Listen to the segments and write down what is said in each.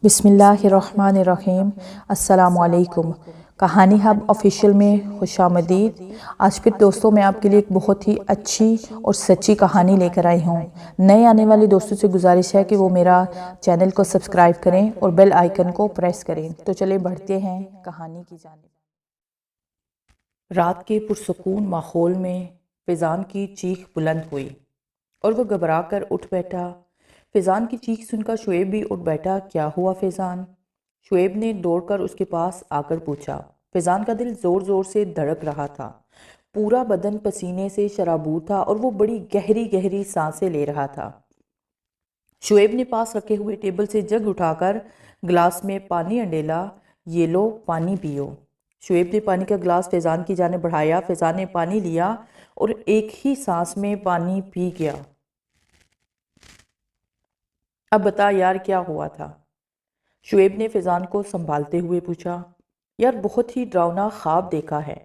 بسم اللہ الرحمن الرحیم۔ السلام علیکم۔ کہانی ہب آفیشیل میں خوش آمدید۔ آج پھر دوستوں میں آپ کے لیے ایک بہت ہی اچھی اور سچی کہانی لے کر آئی ہوں۔ نئے آنے والے دوستوں سے گزارش ہے کہ وہ میرا چینل کو سبسکرائب کریں اور بیل آئیکن کو پریس کریں۔ تو چلیں بڑھتے ہیں کہانی کی جانب۔ رات کے پرسکون ماحول میں فیضان کی چیخ بلند ہوئی اور وہ گھبرا کر اٹھ بیٹھا۔ فیضان کی چیخ سن کر شعیب بھی اٹھ بیٹھا۔ کیا ہوا فیضان؟ شعیب نے دوڑ کر اس کے پاس آ کر پوچھا۔ فیضان کا دل زور زور سے دھڑک رہا تھا، پورا بدن پسینے سے شرابور تھا اور وہ بڑی گہری گہری سانسیں لے رہا تھا۔ شعیب نے پاس رکھے ہوئے ٹیبل سے جگ اٹھا کر گلاس میں پانی انڈیلا۔ یہ لو پانی پیو۔ شعیب نے پانی کا گلاس فیضان کی جانب بڑھایا۔ فیضان نے پانی لیا اور ایک ہی سانس میں پانی پی گیا۔ اب بتا یار کیا ہوا تھا؟ شعیب نے فیضان کو سنبھالتے ہوئے پوچھا۔ یار بہت ہی ڈراؤنا خواب دیکھا ہے،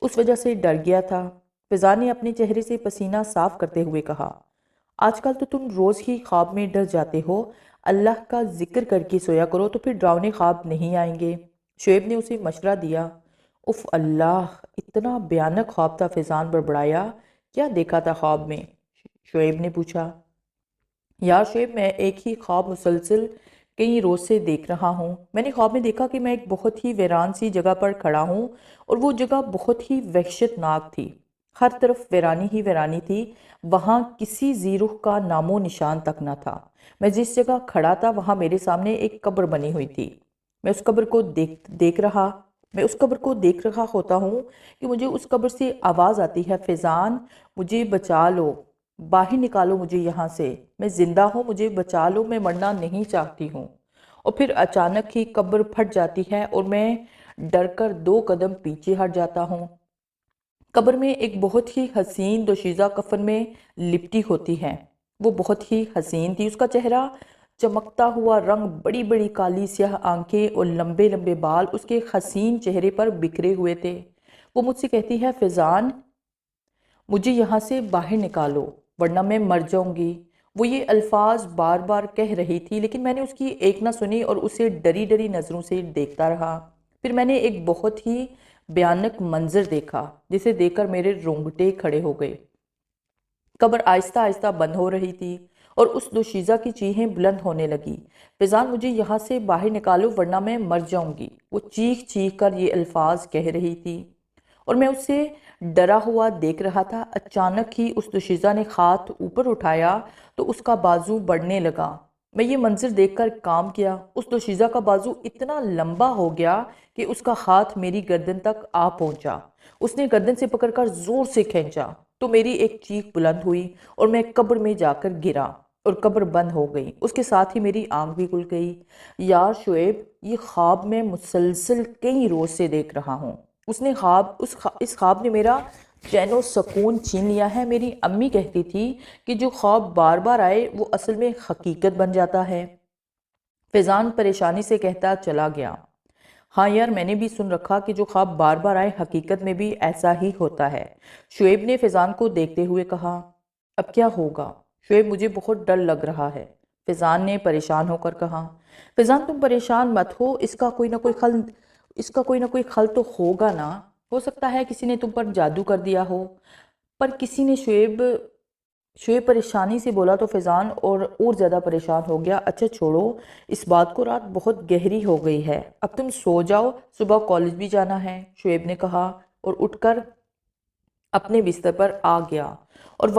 اس وجہ سے ڈر گیا تھا۔ فیضان نے اپنے چہرے سے پسینہ صاف کرتے ہوئے کہا۔ آج کل تو تم روز ہی خواب میں ڈر جاتے ہو، اللہ کا ذکر کر کے سویا کرو تو پھر ڈراؤنے خواب نہیں آئیں گے۔ شعیب نے اسے مشورہ دیا۔ اف اللہ، اتنا بھیانک خواب تھا؟ فیضان بڑبڑایا۔ کیا دیکھا تھا خواب میں؟ شعیب نے پوچھا۔ یار شعیب، میں ایک ہی خواب مسلسل کئی روز سے دیکھ رہا ہوں۔ میں نے خواب میں دیکھا کہ میں ایک بہت ہی ویران سی جگہ پر کھڑا ہوں اور وہ جگہ بہت ہی وحشت ناک تھی۔ ہر طرف ویرانی ہی ویرانی تھی، وہاں کسی زی رخ کا نام و نشان تک نہ تھا۔ میں جس جگہ کھڑا تھا وہاں میرے سامنے ایک قبر بنی ہوئی تھی۔ میں اس قبر کو دیکھ رہا ہوتا ہوں کہ مجھے اس قبر سے آواز آتی ہے، فیضان مجھے بچا لو، باہر نکالو مجھے یہاں سے، میں زندہ ہوں، مجھے بچا لو، میں مرنا نہیں چاہتی ہوں۔ اور پھر اچانک ہی قبر پھٹ جاتی ہے اور میں ڈر کر 2 قدم پیچھے ہٹ جاتا ہوں۔ قبر میں ایک بہت ہی حسین دوشیزہ کفن میں لپٹی ہوتی ہے۔ وہ بہت ہی حسین تھی، اس کا چہرہ چمکتا ہوا رنگ، بڑی بڑی کالی سیاہ آنکھیں اور لمبے لمبے بال اس کے حسین چہرے پر بکھرے ہوئے تھے۔ وہ مجھ سے کہتی ہے، فیضان مجھے یہاں سے باہر نکالو ورنہ میں مر جاؤں گی۔ وہ یہ الفاظ بار بار کہہ رہی تھی لیکن میں نے اس کی ایک نہ سنی اور اسے ڈری ڈری نظروں سے دیکھتا رہا۔ پھر میں نے ایک بہت ہی بھیانک منظر دیکھا جسے دیکھ کر میرے رونگٹے کھڑے ہو گئے۔ قبر آہستہ آہستہ بند ہو رہی تھی اور اس دوشیزہ کی چیخیں بلند ہونے لگی۔ فیضان مجھے یہاں سے باہر نکالو ورنہ میں مر جاؤں گی۔ وہ چیخ چیخ کر یہ الفاظ کہہ رہی تھی اور میں اسے ڈرا ہوا دیکھ رہا تھا۔ اچانک ہی اس دوشیزہ نے ہاتھ اوپر اٹھایا تو اس کا بازو بڑھنے لگا۔ میں یہ منظر دیکھ کر کام کیا۔ اس دوشیزہ کا بازو اتنا لمبا ہو گیا کہ اس کا ہاتھ میری گردن تک آ پہنچا۔ اس نے گردن سے پکڑ کر زور سے کھینچا تو میری ایک چیخ بلند ہوئی اور میں قبر میں جا کر گرا اور قبر بند ہو گئی۔ اس کے ساتھ ہی میری آنکھ بھی کھل گئی۔ یار شعیب، یہ خواب میں مسلسل کئی روز سے دیکھ رہا ہوں۔ اس خواب نے میرا چین و سکون چھین لیا ہے۔ میری امی کہتی تھی کہ جو خواب بار بار آئے وہ اصل میں حقیقت بن جاتا ہے۔ فیضان پریشانی سے کہتا چلا گیا۔ ہاں یار، میں نے بھی سن رکھا کہ جو خواب بار بار آئے حقیقت میں بھی ایسا ہی ہوتا ہے۔ شعیب نے فیضان کو دیکھتے ہوئے کہا۔ اب کیا ہوگا؟ شعیب مجھے بہت ڈر لگ رہا ہے، فیضان نے پریشان ہو کر کہا۔ فیضان تم پریشان مت ہو، اس کا کوئی نہ کوئی حل تو ہوگا نا۔ ہو سکتا ہے کسی نے تم پر جادو کر دیا ہو۔ پر کسی نے شعیب پریشانی سے بولا تو فیضان اور زیادہ پریشان ہو گیا۔ اچھا چھوڑو اس بات کو، رات بہت گہری ہو گئی ہے، اب تم سو جاؤ، صبح کالج بھی جانا ہے، شعیب نے کہا اور اٹھ کر اپنے بستر پر آ گیا۔ اور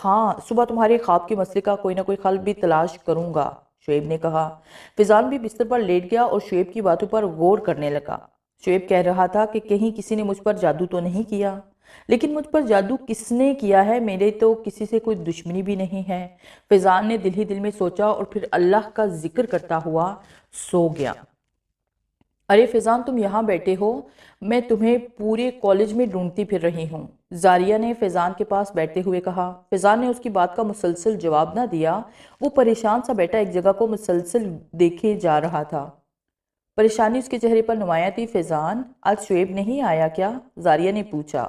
ہاں، صبح تمہارے خواب کے مسئلے کا کوئی نہ کوئی حل بھی تلاش کروں گا، شعیب نے کہا۔ فیضان بھی بستر پر لیٹ گیا اور شعیب کی باتوں پر غور کرنے لگا۔ شعیب کہہ رہا تھا کہ کہیں کسی نے مجھ پر جادو تو نہیں کیا، لیکن مجھ پر جادو کس نے کیا ہے؟ میرے تو کسی سے کوئی دشمنی بھی نہیں ہے، فیضان نے دل ہی دل میں سوچا اور پھر اللہ کا ذکر کرتا ہوا سو گیا۔ ارے فیضان، تم یہاں بیٹھے ہو، میں تمہیں پورے کالج میں ڈھونڈتی پھر رہی ہوں، زاریہ نے فیضان کے پاس بیٹھتے ہوئے کہا۔ فیضان نے اس کی بات کا مسلسل جواب نہ دیا۔ وہ پریشان سا بیٹھا ایک جگہ کو مسلسل دیکھے جا رہا تھا۔ پریشانی اس کے چہرے پر نمایاں تھی۔ فیضان، آج شعیب نہیں آیا کیا؟ زاریہ نے پوچھا۔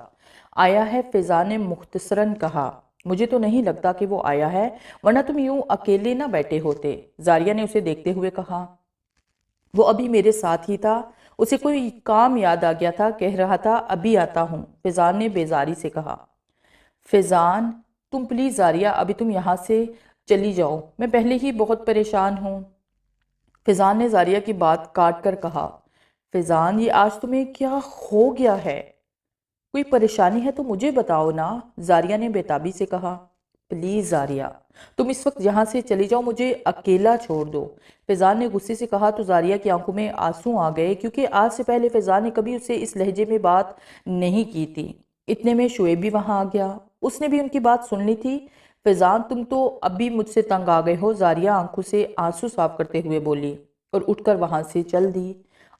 آیا ہے، فیضان نے مختصراً کہا۔ مجھے تو نہیں لگتا کہ وہ آیا ہے، ورنہ تم یوں اکیلے نہ بیٹھے ہوتے، زاریہ نے اسے دیکھتے ہوئے کہا۔ وہ ابھی میرے ساتھ ہی تھا، اسے کوئی کام یاد آ گیا تھا، کہہ رہا تھا ابھی آتا ہوں۔ فیضان نے بیزاری سے کہا۔ فیضان تم پلیز زاریہ، ابھی تم یہاں سے چلی جاؤ، میں پہلے ہی بہت پریشان ہوں۔ فیضان نے زاریہ کی بات کاٹ کر کہا، فیضان یہ آج تمہیں کیا ہو گیا ہے؟ کوئی پریشانی ہے تو مجھے بتاؤ نا، زاریہ نے بےتابی سے کہا۔ پلیز زاریہ تم اس وقت یہاں سے چلی جاؤ، مجھے اکیلا چھوڑ دو، فیضان نے غصے سے کہا تو زاریہ کی آنکھوں میں آنسو آ گئے، کیونکہ آج سے پہلے فیضان نے کبھی اسے اس لہجے میں بات نہیں کی تھی۔ اتنے میں شعیب بھی وہاں آ گیا، اس نے بھی ان کی بات سن لی تھی۔ فیضان تم تو اب بھی مجھ سے تنگ آ گئے ہو، زاریہ آنکھوں سے آنسو صاف کرتے ہوئے بولی اور اٹھ کر وہاں سے چل دی۔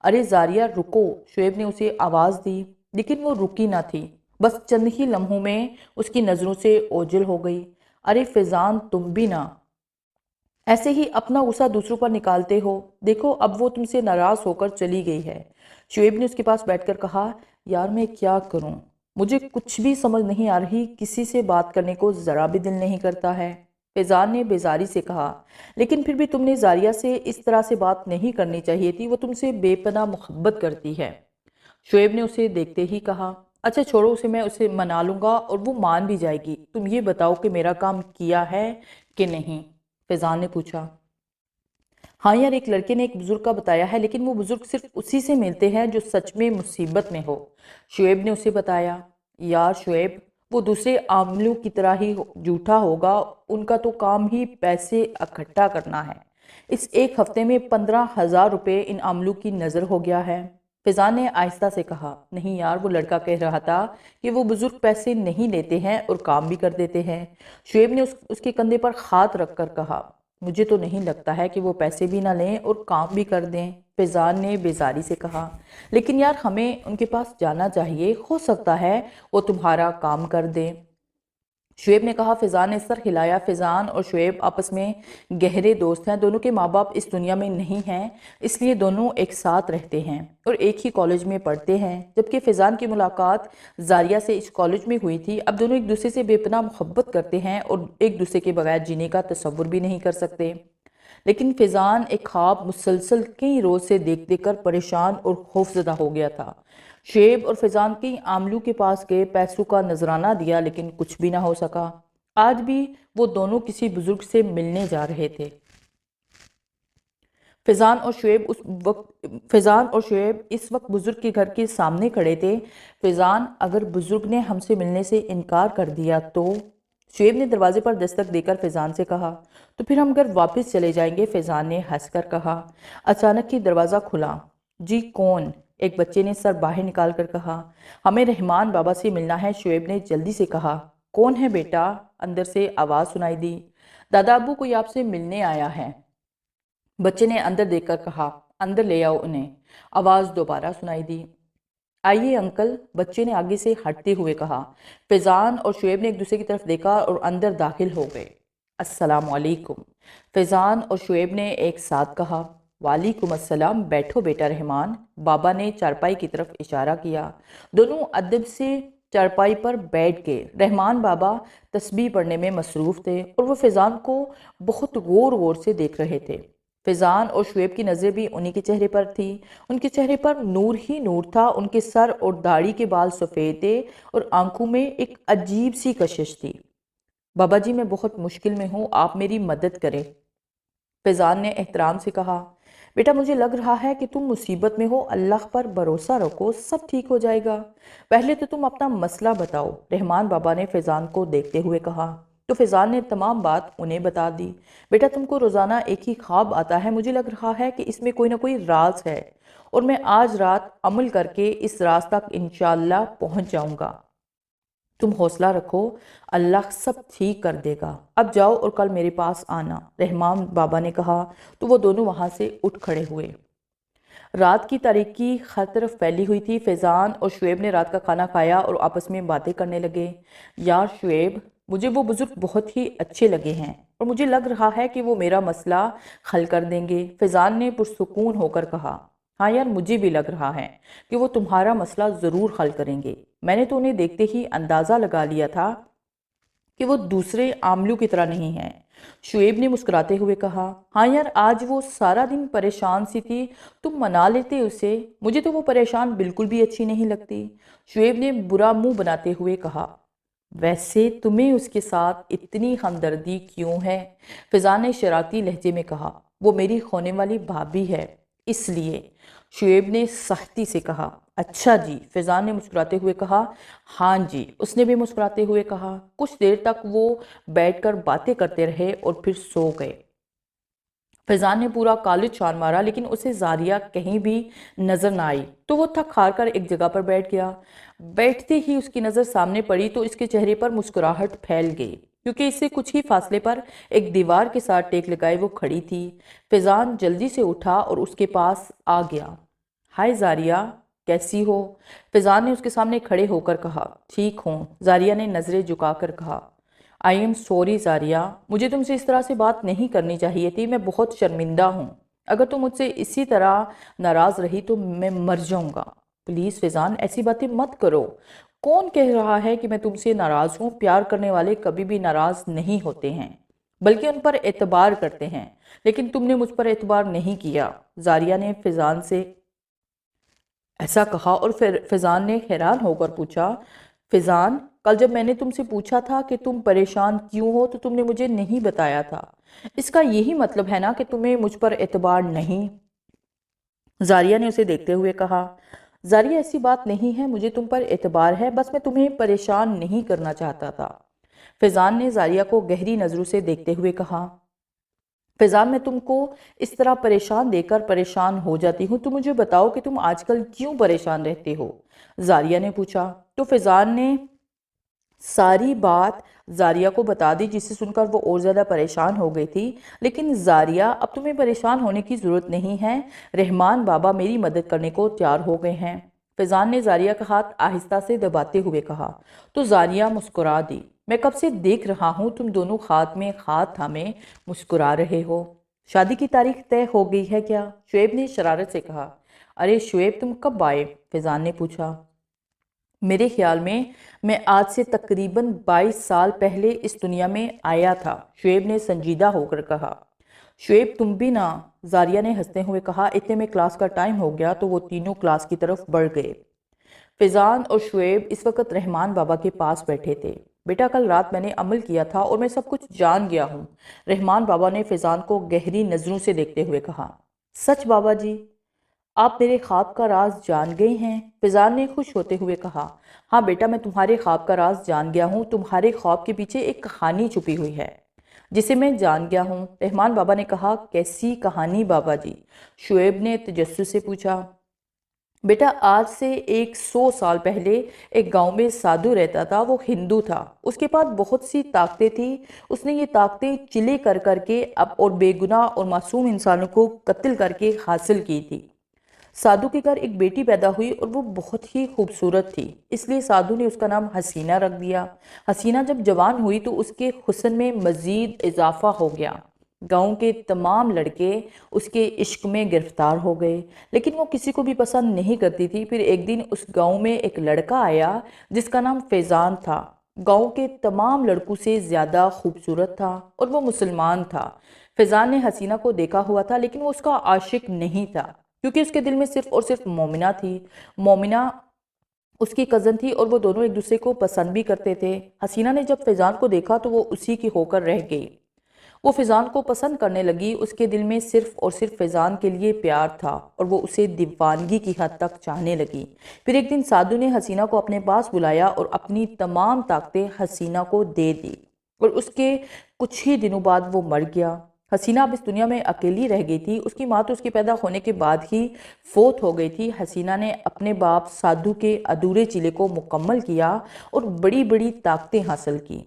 ارے زاریہ رکو، شعیب نے اسے آواز دی، لیکن وہ رکی نہ تھی، بس چند ہی لمحوں میں اس کی نظروں سے اوجھل ہو گئی۔ ارے فیضان تم بھی نہ ایسے ہی اپنا غصہ دوسروں پر نکالتے ہو، دیکھو اب وہ تم سے ناراض ہو کر چلی گئی ہے۔ شعیب نے اس کے پاس بیٹھ کر کہا، یار میں کیا کروں، مجھے کچھ بھی سمجھ نہیں آ رہی، کسی سے بات کرنے کو ذرا بھی دل نہیں کرتا ہے۔ فیضان نے بیزاری سے کہا، لیکن پھر بھی تم نے زاریہ سے اس طرح سے بات نہیں کرنی چاہیے تھی، وہ تم سے بے پناہ محبت کرتی ہے۔ شعیب نے اسے دیکھتے ہی کہا، اچھا چھوڑو اسے، میں اسے منا لوں گا اور وہ مان بھی جائے گی، تم یہ بتاؤ کہ میرا کام کیا ہے کہ نہیں؟ فیضان نے پوچھا۔ ہاں یار، ایک لڑکے نے ایک بزرگ کا بتایا ہے، لیکن وہ بزرگ صرف اسی سے ملتے ہیں جو سچ میں مصیبت میں ہو۔ شعیب نے اسے بتایا۔ یار شعیب، وہ دوسرے عاملوں کی طرح ہی جھوٹا ہوگا، ان کا تو کام ہی پیسے اکٹھا کرنا ہے۔ اس ایک ہفتے میں 15,000 روپے ان عاملوں کی نظر ہو گیا ہے۔ فیضان نے آہستہ سے کہا، نہیں یار، وہ لڑکا کہہ رہا تھا کہ وہ بزرگ پیسے نہیں لیتے ہیں اور کام بھی کر دیتے ہیں۔ شعیب نے اس کے کندھے پر ہاتھ رکھ کر کہا، مجھے تو نہیں لگتا ہے کہ وہ پیسے بھی نہ لیں اور کام بھی کر دیں۔ فیضان نے بیزاری سے کہا، لیکن یار ہمیں ان کے پاس جانا چاہیے، ہو سکتا ہے وہ تمہارا کام کر دیں۔ شعیب نے کہا۔ فیضان نے سر ہلایا۔ فیضان اور شعیب آپس میں گہرے دوست ہیں، دونوں کے ماں باپ اس دنیا میں نہیں ہیں، اس لیے دونوں ایک ساتھ رہتے ہیں اور ایک ہی کالج میں پڑھتے ہیں۔ جبکہ فیضان کی ملاقات زاریہ سے اس کالج میں ہوئی تھی، اب دونوں ایک دوسرے سے بے پناہ محبت کرتے ہیں اور ایک دوسرے کے بغیر جینے کا تصور بھی نہیں کر سکتے۔ لیکن فیضان ایک خواب مسلسل کئی روز سے دیکھ دیکھ کر پریشان اور خوفزدہ ہو گیا تھا۔ شعیب اور فیضان کئی عاملوں کے پاس گئے، پیسوں کا نذرانہ دیا، لیکن کچھ بھی نہ ہو سکا۔ آج بھی وہ دونوں کسی بزرگ سے ملنے جا رہے تھے۔ فیضان اور شعیب اس وقت بزرگ کے گھر کے سامنے کھڑے تھے۔ فیضان، اگر بزرگ نے ہم سے ملنے سے انکار کر دیا تو؟ شعیب نے دروازے پر دستک دے کر فیضان سے کہا، تو پھر ہم گھر واپس چلے جائیں گے، فیضان نے ہنس کر کہا۔ اچانک ہی دروازہ کھلا۔ جی کون؟ ایک بچے نے سر باہر نکال کر کہا۔ ہمیں رحمان بابا سے ملنا ہے، شعیب نے جلدی سے کہا۔ کون ہے بیٹا؟ اندر سے آواز سنائی دی۔ دادا ابو کوئی آپ سے ملنے آیا ہے، بچے نے اندر دیکھ کر کہا۔ اندر لے آؤ انہیں، آواز دوبارہ سنائی دی۔ آئیے انکل، بچے نے آگے سے ہٹتے ہوئے کہا۔ فیضان اور شعیب نے ایک دوسرے کی طرف دیکھا اور اندر داخل ہو گئے۔ السلام علیکم، فیضان اور شعیب نے ایک ساتھ کہا۔ وعلیکم السلام، بیٹھو بیٹا رحمان، بابا نے چارپائی کی طرف اشارہ کیا۔ دونوں ادب سے چارپائی پر بیٹھ گئے۔ رحمان بابا تسبیح پڑھنے میں مصروف تھے اور وہ فیضان کو بہت غور غور سے دیکھ رہے تھے۔ فیضان اور شعیب کی نظریں بھی انہی کے چہرے پر تھی۔ ان کے چہرے پر نور ہی نور تھا، ان کے سر اور داڑھی کے بال سفید تھے اور آنکھوں میں ایک عجیب سی کشش تھی۔ بابا جی، میں بہت مشکل میں ہوں، آپ میری مدد کریں، فیضان نے احترام سے کہا۔ بیٹا مجھے لگ رہا ہے کہ تم مصیبت میں ہو، اللہ پر بھروسہ رکھو، سب ٹھیک ہو جائے گا۔ پہلے تو تم اپنا مسئلہ بتاؤ، رحمان بابا نے فیضان کو دیکھتے ہوئے کہا۔ تو فیضان نے تمام بات انہیں بتا دی۔ بیٹا تم کو روزانہ ایک ہی خواب آتا ہے، مجھے لگ رہا ہے کہ اس میں کوئی نہ کوئی راز ہے اور میں آج رات عمل کر کے اس راز تک انشاءاللہ پہنچ جاؤں گا۔ تم حوصلہ رکھو، اللہ سب ٹھیک کر دے گا، اب جاؤ اور کل میرے پاس آنا، رحمان بابا نے کہا تو وہ دونوں وہاں سے اٹھ کھڑے ہوئے۔ رات کی تاریکی ہر طرف پھیلی ہوئی تھی۔ فیضان اور شعیب نے رات کا کھانا کھایا اور آپس میں باتیں کرنے لگے۔ یار شعیب، مجھے وہ بزرگ بہت ہی اچھے لگے ہیں اور مجھے لگ رہا ہے کہ وہ میرا مسئلہ حل کر دیں گے، فیضان نے پرسکون ہو کر کہا۔ ہاں یار، مجھے بھی لگ رہا ہے کہ وہ تمہارا مسئلہ ضرور حل کریں گے، میں نے تو انہیں دیکھتے ہی اندازہ لگا لیا تھا کہ وہ دوسرے عاملوں کی طرح نہیں ہیں، شعیب نے مسکراتے ہوئے کہا، ہاں یار آج وہ سارا دن پریشان سی تھی، تم منا لیتے اسے، مجھے تو وہ پریشان بالکل بھی اچھی نہیں لگتی۔ شعیب نے برا منہ بناتے ہوئے کہا، ویسے تمہیں اس کے ساتھ اتنی ہمدردی کیوں ہے؟ فضان نے شرارتی لہجے میں کہا، وہ میری ہونے والی بھابھی ہے اس لیے۔ شعیب نے سختی سے کہا، اچھا جی۔ فضان نے مسکراتے ہوئے کہا، ہاں جی۔ اس نے بھی مسکراتے ہوئے کہا۔ کچھ دیر تک وہ بیٹھ کر باتیں کرتے رہے اور پھر سو گئے۔ فضان نے پورا کالج چھان مارا لیکن اسے زاریہ کہیں بھی نظر نہ آئی، تو وہ تھک ہار کر ایک جگہ پر بیٹھ گیا۔ بیٹھتے ہی اس کی نظر سامنے پڑی تو اس کے چہرے پر مسکراہٹ پھیل گئی، کیونکہ اس سے کچھ ہی فاصلے پر ایک دیوار کے ساتھ ٹیک لگائے وہ کھڑی تھی۔ فضان جلدی سے اٹھا اور اس کے پاس آ گیا۔ ہائے زاریہ، کیسی ہو؟ فضان نے اس کے سامنے کھڑے ہو کر کہا۔ ٹھیک ہوں، زاریہ نے نظریں جھکا کر کہا۔ آئی ایم سوری زاریہ، مجھے تم سے اس طرح سے بات نہیں کرنی چاہیے تھی، میں بہت شرمندہ ہوں۔ اگر تم مجھ سے اسی طرح ناراض رہی تو میں مر جاؤں گا۔ پلیز فضان، ایسی باتیں مت کرو۔ کون کہہ رہا ہے کہ میں تم سے ناراض ہوں؟ پیار کرنے والے کبھی بھی ناراض نہیں ہوتے ہیں، بلکہ ان پر اعتبار کرتے ہیں، لیکن تم نے مجھ پر اعتبار نہیں کیا۔ زاریہ نے فضان سے ایسا کہا اور پھر فضان نے حیران ہو کر پوچھا، فضان، کل جب میں نے تم سے پوچھا تھا کہ تم پریشان کیوں ہو تو تم نے مجھے نہیں بتایا تھا، اس کا یہی مطلب ہے نا کہ تمہیں مجھ پر اعتبار نہیں؟ زاریہ نے اسے دیکھتے ہوئے کہا، زاریہ ایسی بات نہیں ہے، مجھے تم پر اعتبار ہے، بس میں تمہیں پریشان نہیں کرنا چاہتا تھا۔ فضان نے زاریہ کو گہری نظروں سے دیکھتے ہوئے کہا، فضان، میں تم کو اس طرح پریشان دے کر پریشان ہو جاتی ہوں، تو مجھے بتاؤ کہ تم آج کل کیوں پریشان رہتے ہو؟ زاریہ نے پوچھا۔ تو فضان نے ساری بات زاریہ کو بتا دی، جسے سن کر وہ اور زیادہ پریشان ہو گئی تھی۔ لیکن زاریہ، اب تمہیں پریشان ہونے کی ضرورت نہیں ہے، رحمان بابا میری مدد کرنے کو تیار ہو گئے ہیں۔ فضان نے زاریہ کا ہاتھ آہستہ سے دباتے ہوئے کہا۔ تو زاریہ مسکرا دی۔ میں کب سے دیکھ رہا ہوں تم دونوں ہاتھ میں ہاتھ تھامے مسکرا رہے ہو۔ شادی کی تاریخ طے ہو گئی ہے کیا؟ شعیب نے شرارت سے کہا۔ ارے شعیب، تم کب آئے؟ فضان نے پوچھا۔ میرے خیال میں آج سے تقریباً 22 سال پہلے اس دنیا میں آیا تھا، شعیب نے سنجیدہ ہو کر کہا۔ شعیب، تم بھی نا، زاریہ نے ہنستے ہوئے کہا۔ اتنے میں کلاس کا ٹائم ہو گیا تو وہ تینوں کلاس کی طرف بڑھ گئے۔ فضان اور شعیب اس وقت رحمان بابا کے پاس بیٹھے تھے۔ بیٹا، کل رات میں نے عمل کیا تھا اور میں سب کچھ جان گیا ہوں، رحمان بابا نے فضان کو گہری نظروں سے دیکھتے ہوئے کہا۔ سچ بابا جی؟ آپ میرے خواب کا راز جان گئے ہیں؟ فضان نے خوش ہوتے ہوئے کہا۔ ہاں بیٹا، میں تمہارے خواب کا راز جان گیا ہوں، تمہارے خواب کے پیچھے ایک کہانی چھپی ہوئی ہے جسے میں جان گیا ہوں، رحمان بابا نے کہا۔ کیسی کہانی بابا جی؟ شعیب نے تجسس سے پوچھا۔ بیٹا، آج سے 100 سال پہلے ایک گاؤں میں سادھو رہتا تھا، وہ ہندو تھا، اس کے پاس بہت سی طاقتیں تھیں، اس نے یہ طاقتیں چلے کر کر کے اور بے گناہ اور معصوم انسانوں کو قتل کر کے حاصل کی تھی۔ سادھو کے گھر ایک بیٹی پیدا ہوئی اور وہ بہت ہی خوبصورت تھی، اس لیے سادھو نے اس کا نام حسینہ رکھ دیا۔ حسینہ جب جوان ہوئی تو اس کے حسن میں مزید اضافہ ہو گیا۔ گاؤں کے تمام لڑکے اس کے عشق میں گرفتار ہو گئے، لیکن وہ کسی کو بھی پسند نہیں کرتی تھی۔ پھر ایک دن اس گاؤں میں ایک لڑکا آیا جس کا نام فیضان تھا، گاؤں کے تمام لڑکوں سے زیادہ خوبصورت تھا اور وہ مسلمان تھا۔ فیضان نے حسینہ کو دیکھا ہوا تھا لیکن وہ اس کا عاشق نہیں تھا، کیونکہ اس کے دل میں صرف اور صرف مومنہ تھی۔ مومنہ اس کی کزن تھی اور وہ دونوں ایک دوسرے کو پسند بھی کرتے تھے۔ حسینہ نے جب فیضان کو دیکھا تو وہ اسی کی ہو کر رہ گئی، وہ فیضان کو پسند کرنے لگی، اس کے دل میں صرف اور صرف فیضان کے لیے پیار تھا اور وہ اسے دیوانگی کی حد تک چاہنے لگی۔ پھر ایک دن سادھو نے حسینہ کو اپنے پاس بلایا اور اپنی تمام طاقتیں حسینہ کو دے دی اور اس کے کچھ ہی دنوں بعد وہ مر گیا۔ حسینہ اب اس دنیا میں اکیلی رہ گئی تھی، اس کی ماں تو اس کے پیدا ہونے کے بعد ہی فوت ہو گئی تھی۔ حسینہ نے اپنے باپ سادھو کے ادھورے چیلے کو مکمل کیا اور بڑی بڑی طاقتیں حاصل کی۔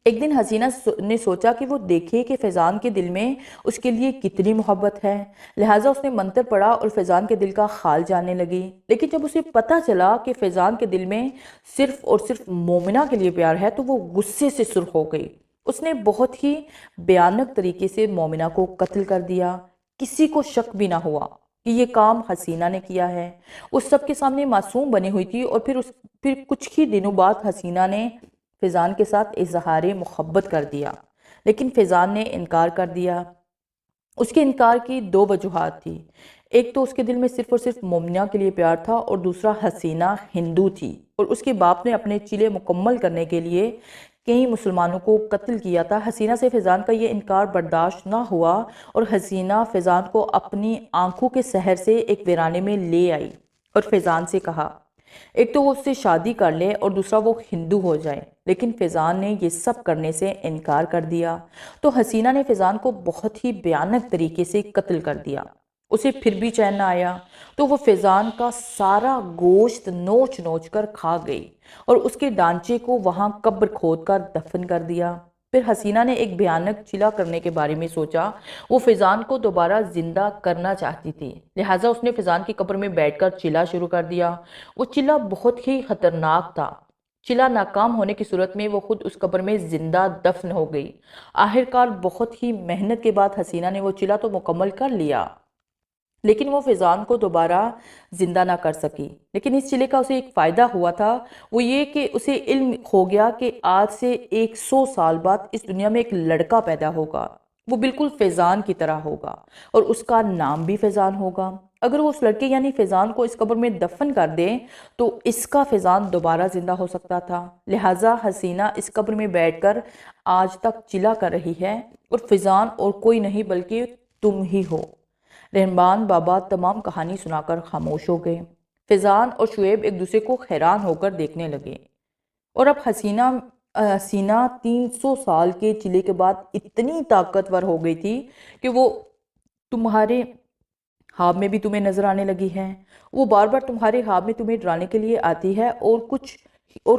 ایک دن حسینہ نے سوچا کہ وہ دیکھے کہ فیضان کے دل میں اس کے لیے کتنی محبت ہے، لہٰذا اس نے منتر پڑھا اور فیضان کے دل کا حال جاننے لگی۔ لیکن جب اسے پتہ چلا کہ فیضان کے دل میں صرف اور صرف مومنہ کے لیے پیار ہے تو وہ غصے سے سرخ ہو گئی۔ اس نے بہت ہی بھیانک طریقے سے مومنہ کو قتل کر دیا۔ کسی کو شک بھی نہ ہوا کہ یہ کام حسینہ نے کیا ہے، اس سب کے سامنے معصوم بنی ہوئی تھی۔ اور پھر کچھ ہی دنوں بعد حسینہ نے فیضان کے ساتھ اظہار محبت کر دیا۔ لیکن فیضان نے انکار کر دیا۔ اس کے انکار کی دو وجوہات تھی، ایک تو اس کے دل میں صرف اور صرف مومنہ کے لیے پیار تھا، اور دوسرا حسینہ ہندو تھی، اور اس کے باپ نے اپنے چلے مکمل کرنے کے لیے کئی مسلمانوں کو قتل کیا تھا۔ حسینہ سے فیضان کا یہ انکار برداشت نہ ہوا، اور حسینہ فیضان کو اپنی آنکھوں کے سحر سے ایک ویرانے میں لے آئی اور فیضان سے کہا ایک تو وہ اس سے شادی کر لے اور دوسرا وہ ہندو ہو جائے، لیکن فیضان نے یہ سب کرنے سے انکار کر دیا۔ تو حسینہ نے فیضان کو بہت ہی بھیانک طریقے سے قتل کر دیا۔ اسے پھر بھی چین نہ آیا تو وہ فیضان کا سارا گوشت نوچ نوچ کر کھا گئی اور اس کے ڈانچے کو وہاں قبر کھود کر دفن کر دیا۔ پھر حسینہ نے ایک بھیانک چلہ کرنے کے بارے میں سوچا۔ وہ فیضان کو دوبارہ زندہ کرنا چاہتی تھی، لہٰذا اس نے فیضان کی قبر میں بیٹھ کر چلہ شروع کر دیا۔ وہ چلہ بہت ہی خطرناک تھا۔ چلہ ناکام ہونے کی صورت میں وہ خود اس قبر میں زندہ دفن ہو گئی۔ آخرکار بہت ہی محنت کے بعد حسینہ نے وہ چلہ تو مکمل کر لیا، لیکن وہ فیضان کو دوبارہ زندہ نہ کر سکی۔ لیکن اس چلے کا اسے ایک فائدہ ہوا تھا، وہ یہ کہ اسے علم ہو گیا کہ آج سے 100 سال بعد اس دنیا میں ایک لڑکا پیدا ہوگا، وہ بالکل فیضان کی طرح ہوگا اور اس کا نام بھی فیضان ہوگا۔ اگر وہ اس لڑکے یعنی فیضان کو اس قبر میں دفن کر دیں تو اس کا فیضان دوبارہ زندہ ہو سکتا تھا۔ لہٰذا حسینہ اس قبر میں بیٹھ کر آج تک چلہ کر رہی ہے، اور فیضان اور کوئی نہیں بلکہ تم ہی ہو۔ رحمان بابا تمام کہانی سنا کر خاموش ہو گئے۔ فیضان اور شعیب ایک دوسرے کو حیران ہو کر دیکھنے لگے، اور اب حسینہ 300 سال کے چلے کے بعد اتنی طاقتور ہو گئی تھی کہ وہ تمہارے خواب میں بھی تمہیں نظر آنے لگی ہے، وہ بار بار تمہارے خواب میں تمہیں ڈرانے کے لیے آتی ہے، اور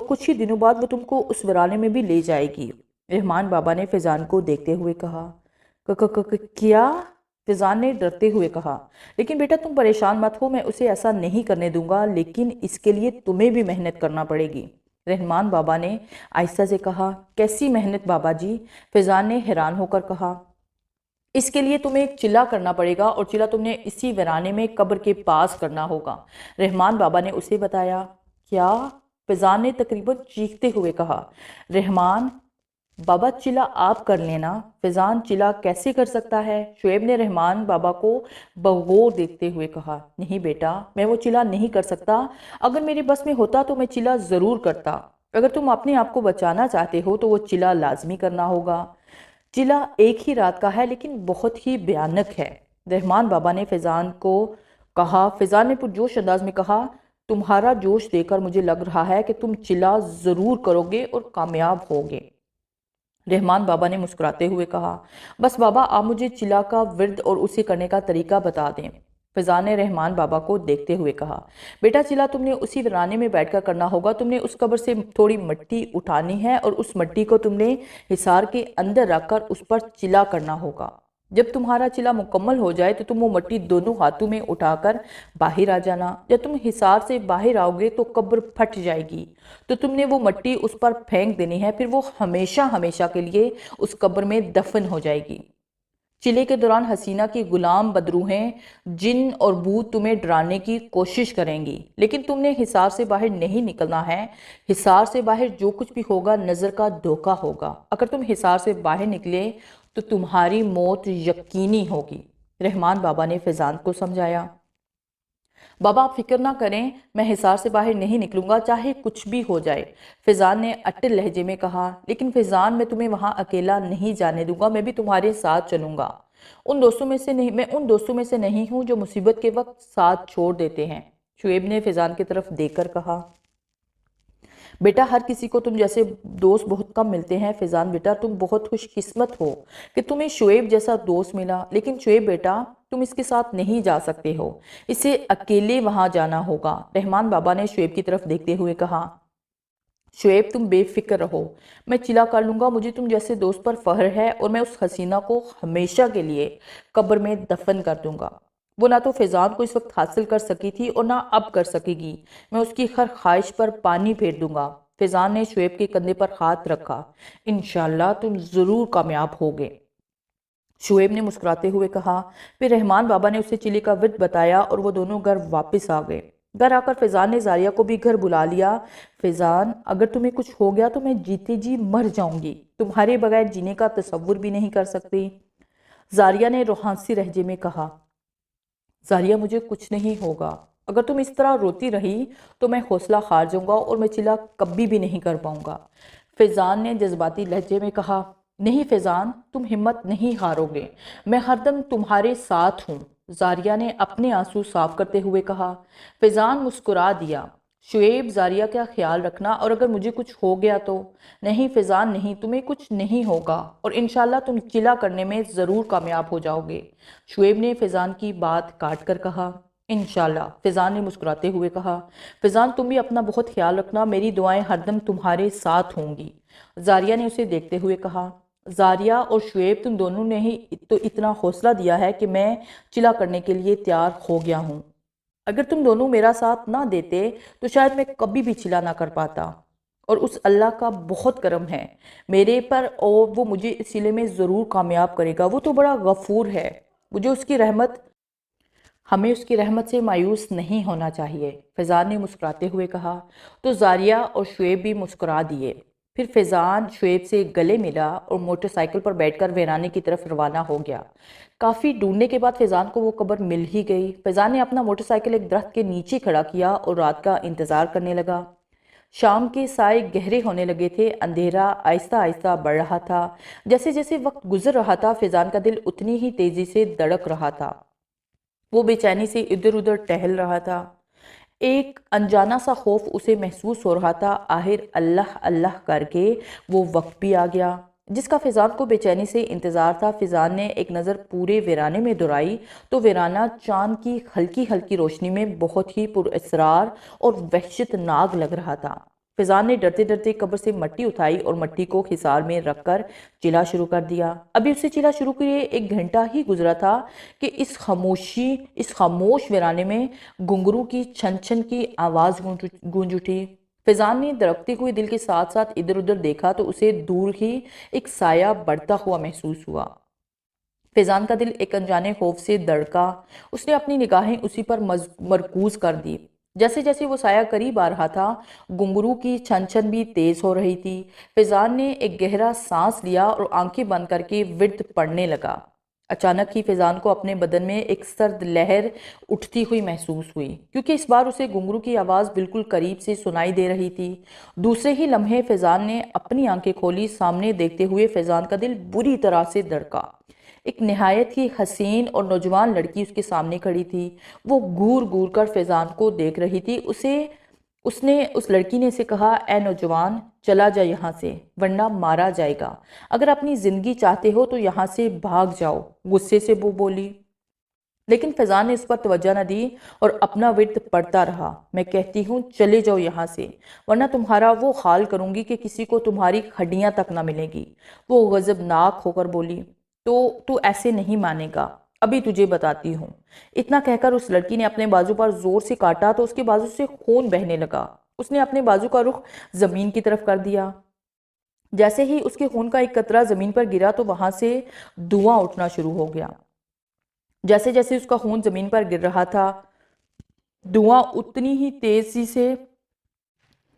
کچھ ہی دنوں بعد وہ تم کو اس ویرانے میں بھی لے جائے گی۔ رحمان بابا نے فیضان کو دیکھتے ہوئے کہا، کیا؟ فیضان نے ڈرتے ہوئے کہا، لیکن بیٹا تم پریشان مت ہو، میں اسے ایسا نہیں کرنے دوں گا، لیکن اس کے لیے تمہیں بھی محنت کرنا پڑے گی۔ رحمان بابا نے آہستہ سے کہا، کیسی محنت بابا جی؟ فیضان نے حیران ہو کر کہا، اس کے لیے تمہیں ایک چلہ کرنا پڑے گا، اور چلہ تم نے اسی ویرانے میں قبر کے پاس کرنا ہوگا۔ رحمان بابا نے اسے بتایا۔ کیا؟ فیضان نے تقریباً چیختے ہوئے کہا۔ رحمان بابا چلہ آپ کر لینا، فیضان چلہ کیسے کر سکتا ہے؟ شعیب نے رحمان بابا کو بغور دیکھتے ہوئے کہا، نہیں بیٹا، میں وہ چلہ نہیں کر سکتا، اگر میرے بس میں ہوتا تو میں چلہ ضرور کرتا۔ اگر تم اپنے آپ کو بچانا چاہتے ہو تو وہ چلہ لازمی کرنا ہوگا۔ چلہ ایک ہی رات کا ہے لیکن بہت ہی بھیانک ہے، رحمان بابا نے فیضان کو کہا۔ فیضان نے پرجوش انداز میں کہا، تمہارا جوش دیکھ کر مجھے لگ رہا ہے کہ تم چلہ ضرور کرو گے اور کامیاب ہوگے۔ رحمان بابا نے مسکراتے ہوئے کہا، بس بابا آپ مجھے چلہ کا ورد اور اسے کرنے کا طریقہ بتا دیں۔ فیضان نے رحمان بابا کو دیکھتے ہوئے کہا، بیٹا چلہ تم نے اسی ویرانے میں بیٹھ کر کرنا ہوگا، تم نے اس قبر سے تھوڑی مٹی اٹھانی ہے اور اس مٹی کو تم نے حصار کے اندر رکھ کر اس پر چلہ کرنا ہوگا۔ جب تمہارا چلہ مکمل ہو جائے تو تم وہ مٹی دونوں ہاتھوں میں اٹھا کر باہر آ جانا۔ جب تم حصار سے باہر آؤ گے تو قبر پھٹ جائے گی، تو تم نے وہ مٹی اس پر پھینک دینی ہے، پھر وہ ہمیشہ ہمیشہ کے لیے اس قبر میں دفن ہو جائے گی۔ چلے کے دوران حسینہ کی غلام بدروحیں، جن اور بھوت تمہیں ڈرانے کی کوشش کریں گی، لیکن تم نے حصار سے باہر نہیں نکلنا ہے۔ حصار سے باہر جو کچھ بھی ہوگا نظر کا دھوکہ ہوگا۔ اگر تم حصار سے باہر نکلے تو تمہاری موت یقینی ہوگی۔ رحمان بابا نے فیضان کو سمجھایا۔ بابا آپ فکر نہ کریں، میں حصار سے باہر نہیں نکلوں گا چاہے کچھ بھی ہو جائے، فیضان نے اٹل لہجے میں کہا۔ لیکن فیضان میں تمہیں وہاں اکیلا نہیں جانے دوں گا، میں بھی تمہارے ساتھ چلوں گا۔ میں ان دوستوں میں سے نہیں ہوں جو مصیبت کے وقت ساتھ چھوڑ دیتے ہیں۔ شعیب نے فیضان کی طرف دیکھ کر کہا، بیٹا ہر کسی کو تم جیسے دوست بہت کم ملتے ہیں۔ فیضان بیٹا تم بہت خوش قسمت ہو کہ تمہیں شعیب جیسا دوست ملا، لیکن شعیب بیٹا تم اس کے ساتھ نہیں جا سکتے ہو، اسے اکیلے وہاں جانا ہوگا۔ رحمان بابا نے شعیب کی طرف دیکھتے ہوئے کہا، شعیب تم بے فکر رہو، میں چلہ کر لوں گا، مجھے تم جیسے دوست پر فخر ہے، اور میں اس حسینہ کو ہمیشہ کے لیے قبر میں دفن کر دوں گا۔ وہ نہ تو فیضان کو اس وقت حاصل کر سکی تھی اور نہ اب کر سکے گی، میں اس کی ہر خواہش پر پانی پھیر دوں گا۔ فیضان نے شعیب کے کندھے پر ہاتھ رکھا، انشاءاللہ تم ضرور کامیاب ہوگے۔ شعیب نے مسکراتے ہوئے کہا۔ پھر رحمان بابا نے اسے چلے کا ورد بتایا اور وہ دونوں گھر واپس آ گئے۔ گھر آ کر فیضان نے زاریہ کو بھی گھر بلا لیا۔ فیضان، اگر تمہیں کچھ ہو گیا تو میں جیتے جی مر جاؤں گی، تمہارے بغیر جینے کا تصور بھی نہیں کر سکتی۔ زاریہ نے روحانسی لہجے میں کہا، زاریہ مجھے کچھ نہیں ہوگا، اگر تم اس طرح روتی رہی تو میں حوصلہ ہار جاؤں گا اور میں چلا کبھی بھی نہیں کر پاؤں گا۔ فیضان نے جذباتی لہجے میں کہا، نہیں فیضان، تم ہمت نہیں ہارو گے، میں ہر دم تمہارے ساتھ ہوں۔ زاریہ نے اپنے آنسو صاف کرتے ہوئے کہا۔ فیضان مسکرا دیا، شعیب، زاریہ کا خیال رکھنا، اور اگر مجھے کچھ ہو گیا تو؟ نہیں فیضان نہیں، تمہیں کچھ نہیں ہوگا اور انشاءاللہ تم چلا کرنے میں ضرور کامیاب ہو جاؤ گے۔ شعیب نے فیضان کی بات کاٹ کر کہا، انشاءاللہ، فیضان نے مسکراتے ہوئے کہا۔ فیضان، تم بھی اپنا بہت خیال رکھنا، میری دعائیں ہر دم تمہارے ساتھ ہوں گی۔ زاریہ نے اسے دیکھتے ہوئے کہا، زاریہ اور شعیب، تم دونوں نے ہی تو اتنا حوصلہ دیا ہے کہ میں چلا کرنے کے لیے تیار ہو گیا ہوں۔ اگر تم دونوں میرا ساتھ نہ دیتے تو شاید میں کبھی بھی چلا نہ کر پاتا، اور اس اللہ کا بہت کرم ہے میرے پر، اور وہ مجھے اس چلے میں ضرور کامیاب کرے گا۔ وہ تو بڑا غفور ہے، ہمیں اس کی رحمت سے مایوس نہیں ہونا چاہیے۔ فیضان نے مسکراتے ہوئے کہا۔ تو زاریہ اور شعیب بھی مسکرا دیے۔ پھر فیضان شعیب سے گلے ملا اور موٹر سائیکل پر بیٹھ کر ویرانے کی طرف روانہ ہو گیا۔ کافی ڈھونڈنے کے بعد فیضان کو وہ قبر مل ہی گئی۔ فیضان نے اپنا موٹر سائیکل ایک درخت کے نیچے کھڑا کیا اور رات کا انتظار کرنے لگا۔ شام کے سائے گہرے ہونے لگے تھے، اندھیرا آہستہ آہستہ بڑھ رہا تھا۔ جیسے جیسے وقت گزر رہا تھا، فیضان کا دل اتنی ہی تیزی سے دھڑک رہا تھا۔ وہ بے چینی سے ادھر ادھر ٹہل رہا تھا، ایک انجانا سا خوف اسے محسوس ہو رہا تھا۔ آخر اللہ اللہ کر کے وہ وقت بھی آ گیا جس کا فیضان کو بے چینی سے انتظار تھا۔ فیضان نے ایک نظر پورے ویرانے میں دوڑائی تو ویرانہ چاند کی ہلکی ہلکی روشنی میں بہت ہی پر اسرار اور وحشت ناک لگ رہا تھا۔ فیضان نے ڈرتے ڈرتے قبر سے مٹی اٹھائی اور مٹی کو حصار میں رکھ کر چلا شروع کر دیا۔ ابھی اسے چلا شروع کیے 1 گھنٹہ ہی گزرا تھا کہ اس خاموش ویرانے میں گھنگرو کی چھن چھن کی آواز گونج اٹھی۔ فیضان نے دھڑکتے ہوئے دل کے ساتھ ساتھ ادھر ادھر دیکھا تو اسے دور ہی ایک سایہ بڑھتا ہوا محسوس ہوا۔ فیضان کا دل ایک انجانے خوف سے دھڑکا۔ اس نے اپنی نگاہیں اسی پر مرکوز کر دی۔ جیسے جیسے وہ سایہ قریب آ رہا تھا، گھنگرو کی چھن چھن بھی تیز ہو رہی تھی۔ فیضان نے ایک گہرا سانس لیا اور آنکھیں بند کر کے ورد پڑھنے لگا۔ اچانک ہی فیضان کو اپنے بدن میں ایک سرد لہر اٹھتی ہوئی محسوس ہوئی، کیونکہ اس بار اسے گھنگرو کی آواز بالکل قریب سے سنائی دے رہی تھی۔ دوسرے ہی لمحے فیضان نے اپنی آنکھیں کھولی، سامنے دیکھتے ہوئے فیضان کا دل بری طرح سے دھڑکا۔ ایک نہایت ہی حسین اور نوجوان لڑکی اس کے سامنے کھڑی تھی۔ وہ گور گور کر فیضان کو دیکھ رہی تھی۔ اس لڑکی نے اسے کہا، اے نوجوان، چلا جا یہاں سے ورنہ مارا جائے گا، اگر اپنی زندگی چاہتے ہو تو یہاں سے بھاگ جاؤ، غصے سے وہ بولی۔ لیکن فیضان نے اس پر توجہ نہ دی اور اپنا ورد پڑھتا رہا۔ میں کہتی ہوں چلے جاؤ یہاں سے ورنہ تمہارا وہ حال کروں گی کہ کسی کو تمہاری ہڈیاں تک نہ ملیں گی۔ وہ غضبناک ہو کر بولی، تو ایسے نہیں مانے گا، ابھی تجھے بتاتی ہوں۔ اتنا کہہ کر اس لڑکی نے اپنے بازو پر زور سے کاٹا تو اس کے بازو سے خون بہنے لگا۔ اس نے اپنے بازو کا رخ زمین کی طرف کر دیا۔ جیسے ہی اس کے خون کا ایک قطرہ زمین پر گرا تو وہاں سے دھواں اٹھنا شروع ہو گیا۔ جیسے جیسے اس کا خون زمین پر گر رہا تھا، دھواں اتنی ہی تیزی سے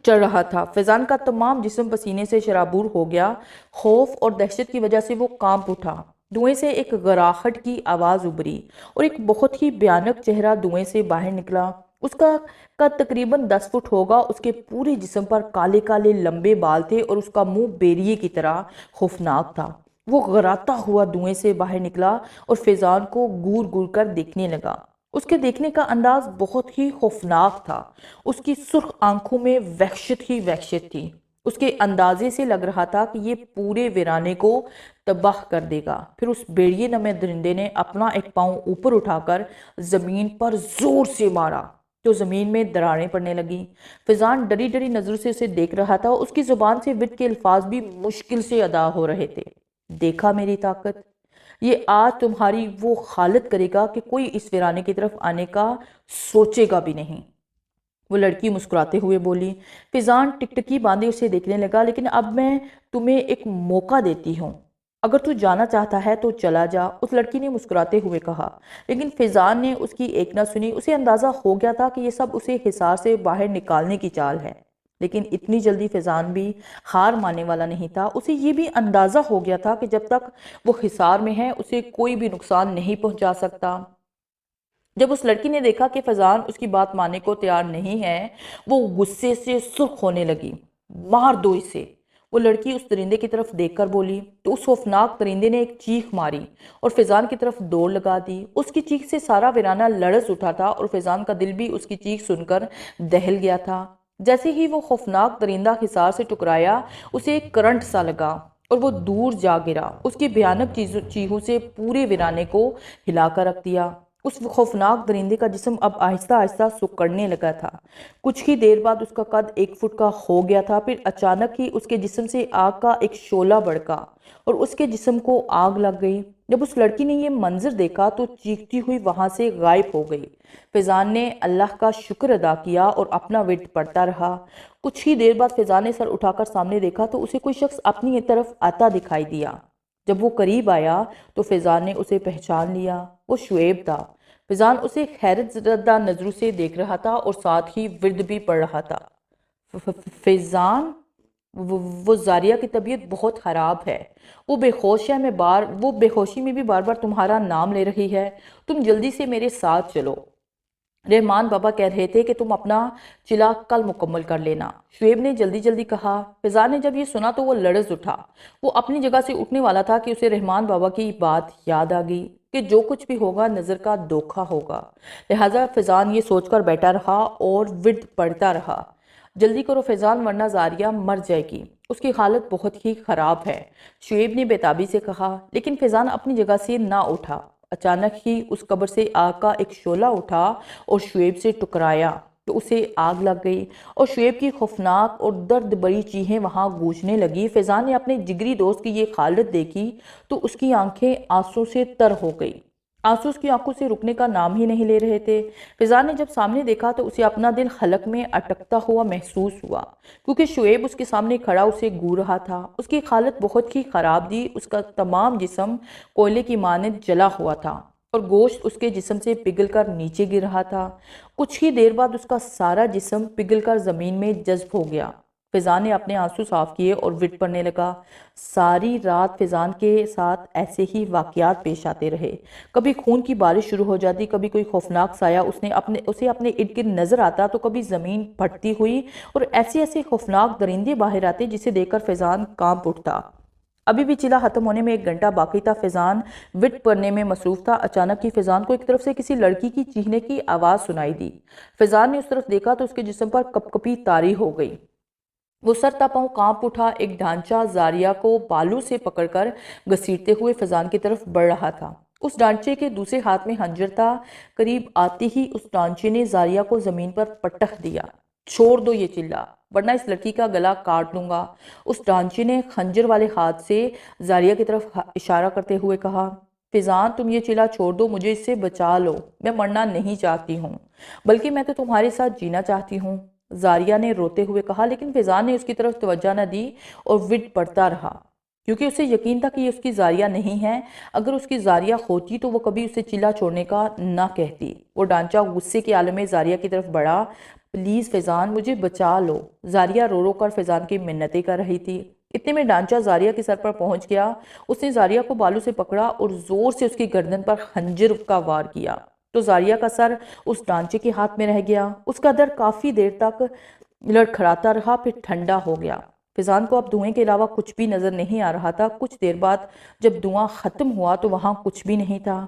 چڑھ رہا تھا۔ فیضان کا تمام جسم پسینے سے شرابور ہو گیا۔ خوف اور دہشت کی وجہ سے وہ کانپ اٹھا۔ دھوئیں سے ایک گراہٹ کی آواز ابری اور ایک بہت ہی بھیانک چہرہ دھوئیں سے باہر نکلا۔ اس کا قد تقریباً 10 فٹ ہوگا۔ اس کے پورے جسم پر کالے کالے لمبے بال تھے اور اس کا منہ بیریے کی طرح خوفناک تھا۔ وہ غراتا ہوا دھوئیں سے باہر نکلا اور فیضان کو گور گور کر دیکھنے لگا۔ اس کے دیکھنے کا انداز بہت ہی خوفناک تھا۔ اس کی سرخ آنکھوں میں وحشت ہی وحشت تھی۔ اس کے اندازے سے لگ رہا تھا کہ یہ پورے ویرانے کو تباہ کر دے گا۔ پھر اس بیڑیے نمے درندے نے اپنا ایک پاؤں اوپر اٹھا کر زمین پر زور سے مارا تو زمین میں دراڑیں پڑنے لگیں۔ فیضان ڈری ڈری نظروں سے اسے دیکھ رہا تھا۔ اس کی زبان سے ورد کے الفاظ بھی مشکل سے ادا ہو رہے تھے۔ دیکھا میری طاقت؟ یہ آج تمہاری وہ حالت کرے گا کہ کوئی اس ویرانے کی طرف آنے کا سوچے گا بھی نہیں۔ وہ لڑکی مسکراتے ہوئے بولی۔ فیضان ٹکٹکی باندھے اسے دیکھنے لگا، لیکن اب میں تمہیں ایک موقع دیتی ہوں، اگر تو جانا چاہتا ہے تو چلا جا، اس لڑکی نے مسکراتے ہوئے کہا۔ لیکن فیضان نے اس کی ایک نہ سنی۔ اسے اندازہ ہو گیا تھا کہ یہ سب اسے حصار سے باہر نکالنے کی چال ہے، لیکن اتنی جلدی فیضان بھی ہار ماننے والا نہیں تھا۔ اسے یہ بھی اندازہ ہو گیا تھا کہ جب تک وہ حصار میں ہے اسے کوئی بھی نقصان نہیں پہنچا سکتا۔ جب اس لڑکی نے دیکھا کہ فیضان اس کی بات ماننے کو تیار نہیں ہے، وہ غصے سے سرخ ہونے لگی۔ مار دو اسے، وہ لڑکی اس درندے کی طرف دیکھ کر بولی تو اس خوفناک درندے نے ایک چیخ ماری اور فیضان کی طرف دوڑ لگا دی۔ اس کی چیخ سے سارا ویرانہ لرز اٹھا تھا اور فیضان کا دل بھی اس کی چیخ سن کر دہل گیا تھا۔ جیسے ہی وہ خوفناک درندہ حصار سے ٹکرایا، اسے ایک کرنٹ سا لگا اور وہ دور جا گرا۔ اس کی بھیانک چیخوں سے پورے ویرانے کو ہلا کر رکھ دیا۔ اس خوفناک درندے کا جسم اب آہستہ آہستہ سکڑنے لگا تھا۔ کچھ ہی دیر بعد اس کا قد 1 فٹ کا ہو گیا تھا۔ پھر اچانک ہی اس کے جسم سے آگ کا ایک شعلہ بھڑکا اور اس کے جسم کو آگ لگ گئی۔ جب اس لڑکی نے یہ منظر دیکھا تو چیختی ہوئی وہاں سے غائب ہو گئی۔ فیضان نے اللہ کا شکر ادا کیا اور اپنا ورد پڑھتا رہا۔ کچھ ہی دیر بعد فیضان نے سر اٹھا کر سامنے دیکھا تو اسے کوئی شخص اپنی طرف آتا دکھائی دیا۔ جب وہ قریب آیا تو فیضان نے اسے پہچان لیا۔ وہ شعیب تھا۔ فیضان اسے حیرت زدہ نظروں سے دیکھ رہا تھا اور ساتھ ہی ورد بھی پڑھ رہا تھا۔ فیضان، وہ زاریہ کی طبیعت بہت خراب ہے، وہ بے ہوش ہے، وہ بے ہوشی میں بھی بار بار تمہارا نام لے رہی ہے، تم جلدی سے میرے ساتھ چلو۔ رحمان بابا کہہ رہے تھے کہ تم اپنا چلا کل مکمل کر لینا، شعیب نے جلدی جلدی کہا۔ فیضان نے جب یہ سنا تو وہ لرز اٹھا۔ وہ اپنی جگہ سے اٹھنے والا تھا کہ اسے رحمان بابا کی بات یاد آ گئی کہ جو کچھ بھی ہوگا نظر کا دھوکہ ہوگا۔ لہٰذا فیضان یہ سوچ کر بیٹھا رہا اور ورد پڑھتا رہا، جلدی کرو فیضان ورنہ زاریہ مر جائے گی، اس کی حالت بہت ہی خراب ہے، شعیب نے بےتابی سے کہا۔ لیکن فیضان اپنی جگہ سے نہ اٹھا۔ اچانک ہی اس قبر سے آگ کا ایک شعلہ اٹھا اور شعیب سے ٹکرایا تو اسے آگ لگ گئی اور شعیب کی خوفناک اور درد بری چیخیں وہاں گونجنے لگی۔ فیضان نے اپنے جگری دوست کی یہ حالت دیکھی تو اس کی آنکھیں آنسوں سے تر ہو گئی۔ آنسو اس کی آنکھوں سے رکنے کا نام ہی نہیں لے رہے تھے۔ فیضان نے جب سامنے دیکھا تو اسے اپنا دل حلق میں اٹکتا ہوا محسوس ہوا، کیونکہ شعیب اس کے سامنے کھڑا اسے گھور رہا تھا۔ اس کی حالت بہت ہی خراب تھی، اس کا تمام جسم کوئلے کی مانند جلا ہوا تھا اور گوشت اس کے جسم سے پگھل کر نیچے گر رہا تھا۔ کچھ ہی دیر بعد اس کا سارا جسم پگھل کر زمین میں جذب ہو گیا۔ فیضان نے اپنے آنسو صاف کیے اور ورد پڑھنے لگا۔ ساری رات فیضان کے ساتھ ایسے ہی واقعات پیش آتے رہے۔ کبھی خون کی بارش شروع ہو جاتی، کبھی کوئی خوفناک سایہ اسے اپنے ارد گرد نظر آتا تو کبھی زمین پھٹتی ہوئی اور ایسے خوفناک درندے باہر آتے جسے دیکھ کر فیضان کانپ اٹھتا۔ ابھی بھی چلا ختم ہونے میں 1 گھنٹہ باقی تھا۔ فیضان ورد پڑھنے میں مصروف تھا۔ اچانک ہی فیضان کو ایک طرف سے کسی لڑکی کی چیخنے کی آواز سنائی دی۔ فیضان نے اس طرف دیکھا تو اس کے جسم پر کپ کپی طاری ہو گئی۔ وہ سر تا پاؤں کانپ اٹھا۔ ایک ڈھانچہ زاریہ کو بالوں سے پکڑ کر گھسیٹتے ہوئے فیضان کی طرف بڑھ رہا تھا۔ اس ڈھانچے کے دوسرے ہاتھ میں خنجر تھا۔ قریب آتے ہی اس ڈھانچے نے زاریہ کو زمین پر پٹخ دیا۔ چھوڑ دو یہ چلا، ورنہ اس لڑکی کا گلا کاٹ لوں گا، اس ڈھانچے نے خنجر والے ہاتھ سے زاریہ کی طرف اشارہ کرتے ہوئے کہا۔ فیضان، تم یہ چلا چھوڑ دو، مجھے اس سے بچا لو، میں مرنا نہیں چاہتی ہوں، بلکہ میں تو تمہارے ساتھ جینا چاہتی ہوں، زاریہ نے روتے ہوئے کہا۔ لیکن فیضان نے اس کی طرف توجہ نہ دی اور ورد پڑھتا رہا، کیونکہ اسے یقین تھا کہ یہ اس کی زاریہ نہیں ہے۔ اگر اس کی زاریہ ہوتی تو وہ کبھی اسے چلا چھوڑنے کا نہ کہتی۔ وہ ڈھانچہ غصے کے عالم میں زاریہ کی طرف بڑھا۔ پلیز فیضان، مجھے بچا لو، زاریہ رو رو کر فیضان کی منتیں کر رہی تھی۔ اتنے میں ڈھانچہ زاریہ کے سر پر پہنچ گیا۔ اس نے زاریہ کو بالوں سے پکڑا اور زور سے اس کی گردن پر خنجر کا وار کیا تو زاریہ کا سر اس ڈھانچے کے ہاتھ میں رہ گیا۔ اس کا در کافی دیر تک لڑکھڑاتا رہا، پھر ٹھنڈا ہو گیا۔ فیضان کو اب دھوئیں کے علاوہ کچھ بھی نظر نہیں آ رہا تھا۔ کچھ دیر بعد جب دھواں ختم ہوا تو وہاں کچھ بھی نہیں تھا۔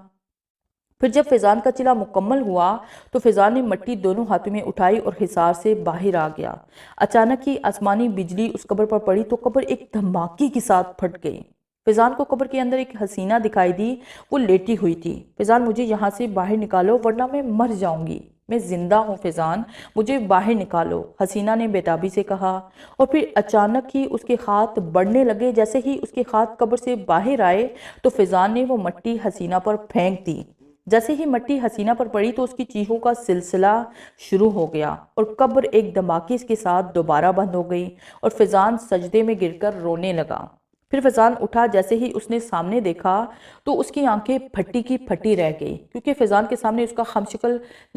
پھر جب فیضان کا چلا مکمل ہوا تو فیضان نے مٹی دونوں ہاتھوں میں اٹھائی اور حصار سے باہر آ گیا۔ اچانک ہی آسمانی بجلی اس قبر پر پڑی تو قبر ایک دھماکے کے ساتھ پھٹ گئی۔ فیضان کو قبر کے اندر ایک حسینہ دکھائی دی، وہ لیٹی ہوئی تھی۔ فیضان، مجھے یہاں سے باہر نکالو ورنہ میں مر جاؤں گی، میں زندہ ہوں فیضان، مجھے باہر نکالو، حسینہ نے بےتابی سے کہا۔ اور پھر اچانک ہی اس کے ہاتھ بڑھنے لگے۔ جیسے ہی اس کے ہاتھ قبر سے باہر آئے تو فیضان نے وہ مٹی حسینہ پر پھینک دی۔ جیسے ہی مٹی حسینہ پر پڑی تو اس کی چیخوں کا سلسلہ شروع ہو گیا اور قبر ایک دھماکے کے ساتھ دوبارہ بند ہو گئی اور فیضان سجدے میں گر کر رونے لگا۔ پھر فیضان اٹھا، جیسے ہی اس نے سامنے دیکھا تو اس کی آنکھیں پھٹی کی پھٹی رہ گئی، کیونکہ فیضان کے سامنے اس کا خم شکل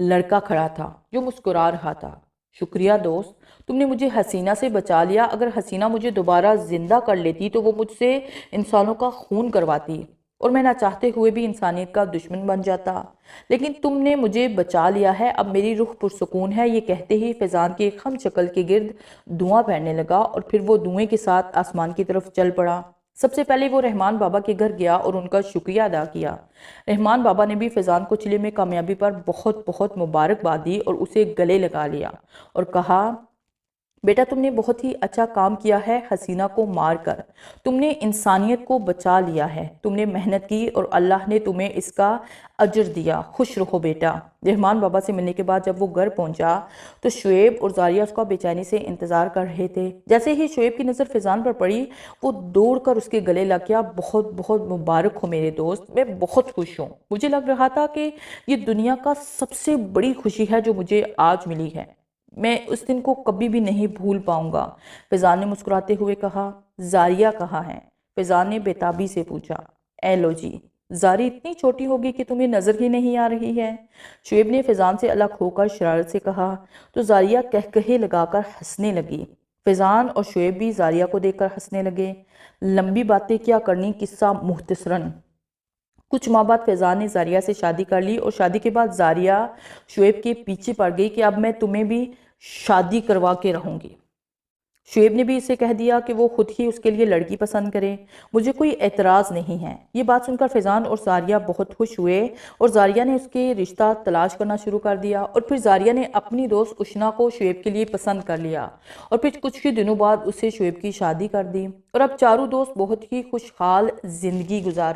لڑکا کھڑا تھا جو مسکرا رہا تھا۔ شکریہ دوست، تم نے مجھے حسینہ سے بچا لیا۔ اگر حسینہ مجھے دوبارہ زندہ کر لیتی تو وہ مجھ سے انسانوں کا خون کرواتی اور میں نہ چاہتے ہوئے بھی انسانیت کا دشمن بن جاتا، لیکن تم نے مجھے بچا لیا ہے، اب میری روح پرسکون ہے۔ یہ کہتے ہی فیضان کے خم شکل کے گرد دھواں پھیلنے لگا اور پھر وہ دھوئیں کے ساتھ آسمان کی طرف چل پڑا۔ سب سے پہلے وہ رحمان بابا کے گھر گیا اور ان کا شکریہ ادا کیا۔ رحمان بابا نے بھی فیضان کو چلے میں کامیابی پر بہت بہت مبارکباد دی اور اسے گلے لگا لیا اور کہا، بیٹا تم نے بہت ہی اچھا کام کیا ہے حسینہ کو مار کر، تم نے انسانیت کو بچا لیا ہے، تم نے محنت کی اور اللہ نے تمہیں اس کا اجر دیا، خوش رہو بیٹا۔ رحمان بابا سے ملنے کے بعد جب وہ گھر پہنچا تو شعیب اور زاریہ اس کا بے چینی سے انتظار کر رہے تھے۔ جیسے ہی شعیب کی نظر فیضان پر پڑی وہ دوڑ کر اس کے گلے لگ گیا، بہت بہت مبارک ہو میرے دوست، میں بہت خوش ہوں، مجھے لگ رہا تھا کہ یہ دنیا کا سب سے بڑی خوشی ہے جو مجھے آج ملی ہے، میں اس دن کو کبھی بھی نہیں بھول پاؤں گا۔ فیضان نے مسکراتے ہوئے کہا، زاریہ کہاں ہے؟ فیضان نے بےتابی سے پوچھا۔ اے لو جی، زاری اتنی چھوٹی ہوگی کہ تمہیں نظر ہی نہیں آ رہی ہے؟ شعیب نے فیضان سے الگ ہو کر شرارت سے کہا تو زاریہ کہکہے لگا کر ہنسنے لگی۔ فیضان اور شعیب بھی زاریہ کو دیکھ کر ہنسنے لگے۔ لمبی باتیں کیا کرنی، قصہ مختصراً کچھ ماہ بعد فیضان نے زاریہ سے شادی کر لی اور شادی کے بعد زاریہ شعیب کے پیچھے پڑ گئی کہ اب میں تمہیں بھی شادی کروا کے رہوں گی۔ شعیب نے بھی اسے کہہ دیا کہ وہ خود ہی اس کے لیے لڑکی پسند کرے، مجھے کوئی اعتراض نہیں ہے۔ یہ بات سن کر فیضان اور زاریہ بہت خوش ہوئے اور زاریہ نے اس کے رشتہ تلاش کرنا شروع کر دیا اور پھر زاریہ نے اپنی دوست اشنا کو شعیب کے لیے پسند کر لیا اور پھر کچھ ہی دنوں بعد اسے شعیب کی شادی کر دی اور اب چاروں دوست بہت ہی خوشحال زندگی گزار